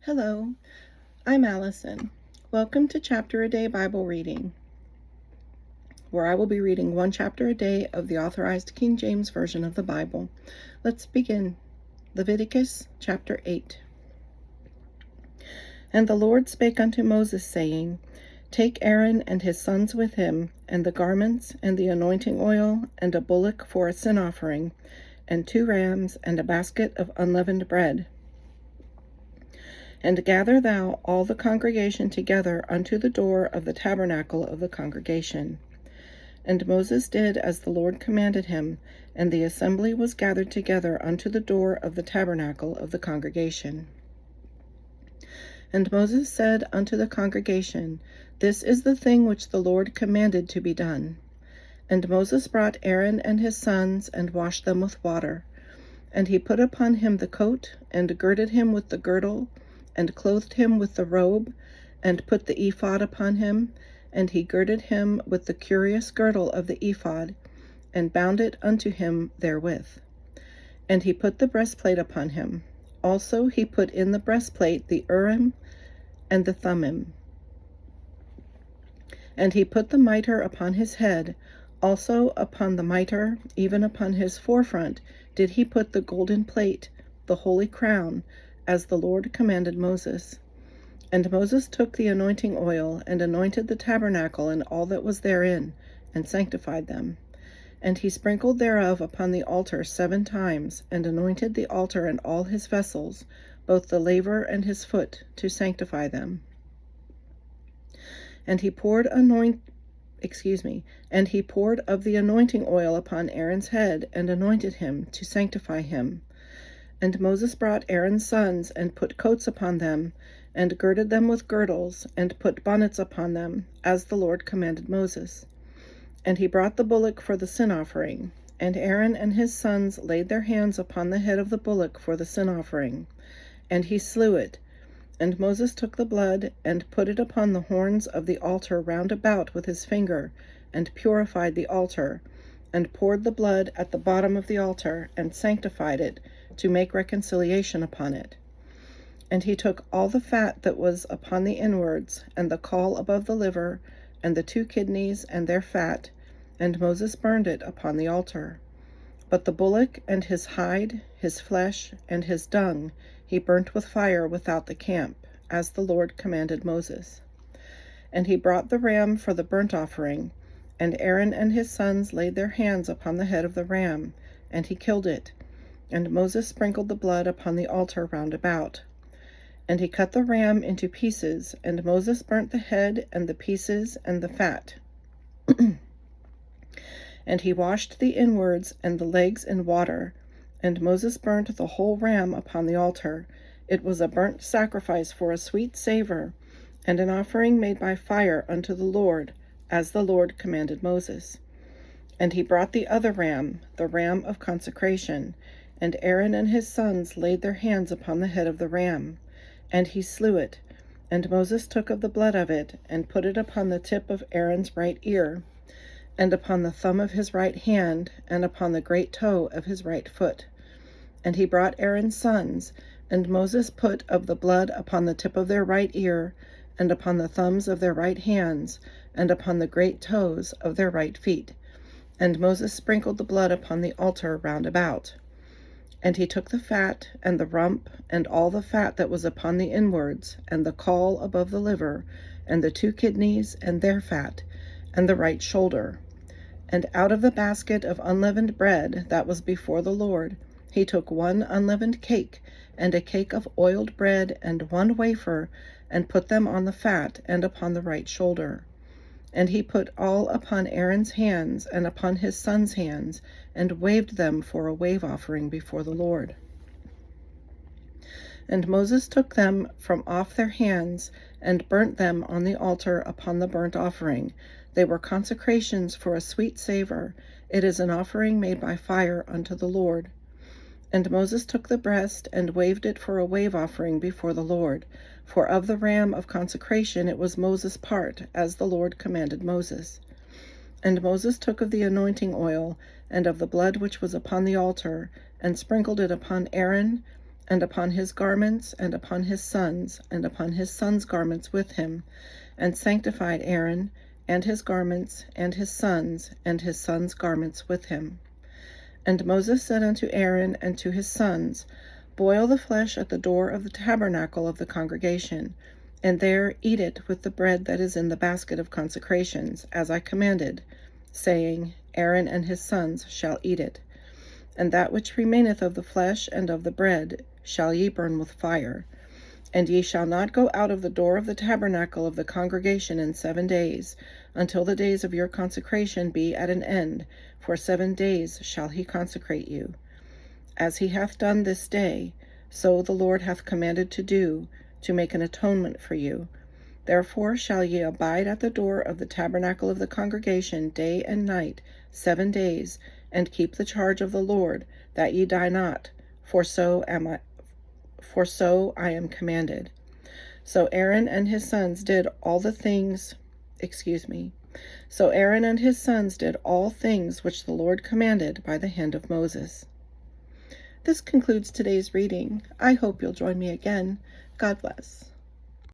Hello, I'm Allison. Welcome to Chapter a Day Bible Reading, where I will be reading one chapter a day of the Authorized King James Version of the Bible. Let's begin. Leviticus Chapter 8. And the Lord spake unto Moses, saying, Take Aaron and his sons with him, and the garments, and the anointing oil, and a bullock for a sin offering, and 2 rams, and a basket of unleavened bread. And gather thou all the congregation together unto the door of the tabernacle of the congregation. And Moses did as the Lord commanded him, and the assembly was gathered together unto the door of the tabernacle of the congregation. And Moses said unto the congregation, This is the thing which the Lord commanded to be done. And Moses brought Aaron and his sons, and washed them with water. And he put upon him the coat, and girded him with the girdle, and clothed him with the robe, and put the ephod upon him, and he girded him with the curious girdle of the ephod, and bound it unto him therewith. And he put the breastplate upon him. Also he put in the breastplate the Urim and the Thummim. And he put the mitre upon his head. Also upon the mitre, even upon his forefront, did he put the golden plate, the holy crown, as the Lord commanded Moses. And Moses took the anointing oil, and anointed the tabernacle and all that was therein, and sanctified them. And he sprinkled thereof upon the altar 7 times, and anointed the altar and all his vessels, both the laver and his foot, to sanctify them. And he poured of the anointing oil upon Aaron's head, and anointed him, to sanctify him. And Moses brought Aaron's sons, and put coats upon them, and girded them with girdles, and put bonnets upon them, as the Lord commanded Moses. And he brought the bullock for the sin offering. And Aaron and his sons laid their hands upon the head of the bullock for the sin offering. And he slew it. And Moses took the blood, and put it upon the horns of the altar round about with his finger, and purified the altar, and poured the blood at the bottom of the altar, and sanctified it, to make reconciliation upon it. And he took all the fat that was upon the inwards, and the caul above the liver, and the 2 kidneys and their fat, and Moses burned it upon the altar. But the bullock and his hide, his flesh, and his dung, he burnt with fire without the camp, as the Lord commanded Moses. And he brought the ram for the burnt offering, and Aaron and his sons laid their hands upon the head of the ram, and he killed it. And Moses sprinkled the blood upon the altar round about. And he cut the ram into pieces, and Moses burnt the head and the pieces and the fat. And he washed the inwards and the legs in water, and Moses burnt the whole ram upon the altar. It was a burnt sacrifice for a sweet savor, and an offering made by fire unto the Lord, as the Lord commanded Moses. And he brought the other ram, the ram of consecration, and Aaron and his sons laid their hands upon the head of the ram, and he slew it. And Moses took of the blood of it, and put it upon the tip of Aaron's right ear, and upon the thumb of his right hand, and upon the great toe of his right foot. And he brought Aaron's sons, and Moses put of the blood upon the tip of their right ear, and upon the thumbs of their right hands, and upon the great toes of their right feet. And Moses sprinkled the blood upon the altar round about. And he took the fat, and the rump, and all the fat that was upon the inwards, and the caul above the liver, and the 2 kidneys, and their fat, and the right shoulder. And out of the basket of unleavened bread that was before the Lord, he took 1 unleavened cake, and a cake of oiled bread, and 1 wafer, and put them on the fat, and upon the right shoulder. And he put all upon Aaron's hands, and upon his sons' hands, and waved them for a wave offering before the Lord. And Moses took them from off their hands, and burnt them on the altar upon the burnt offering. They were consecrations for a sweet savor. It is an offering made by fire unto the Lord. And Moses took the breast, and waved it for a wave offering before the Lord. For of the ram of consecration it was Moses' part, as the Lord commanded Moses. And Moses took of the anointing oil, and of the blood which was upon the altar, and sprinkled it upon Aaron, and upon his garments, and upon his sons, and upon his sons' garments with him, and sanctified Aaron, and his garments, and his sons' garments with him. And Moses said unto Aaron and to his sons, Boil the flesh at the door of the tabernacle of the congregation, and there eat it with the bread that is in the basket of consecrations, as I commanded, saying, Aaron and his sons shall eat it. And that which remaineth of the flesh and of the bread shall ye burn with fire. And ye shall not go out of the door of the tabernacle of the congregation in 7 days, until the days of your consecration be at an end, for 7 days shall he consecrate you. As he hath done this day, so the Lord hath commanded to do, to make an atonement for you. Therefore shall ye abide at the door of the tabernacle of the congregation day and night 7 days, and keep the charge of the Lord, that ye die not, for so I am commanded. So Aaron and his sons did all things which the Lord commanded by the hand of Moses. This concludes today's reading. I hope you'll join me again. God bless.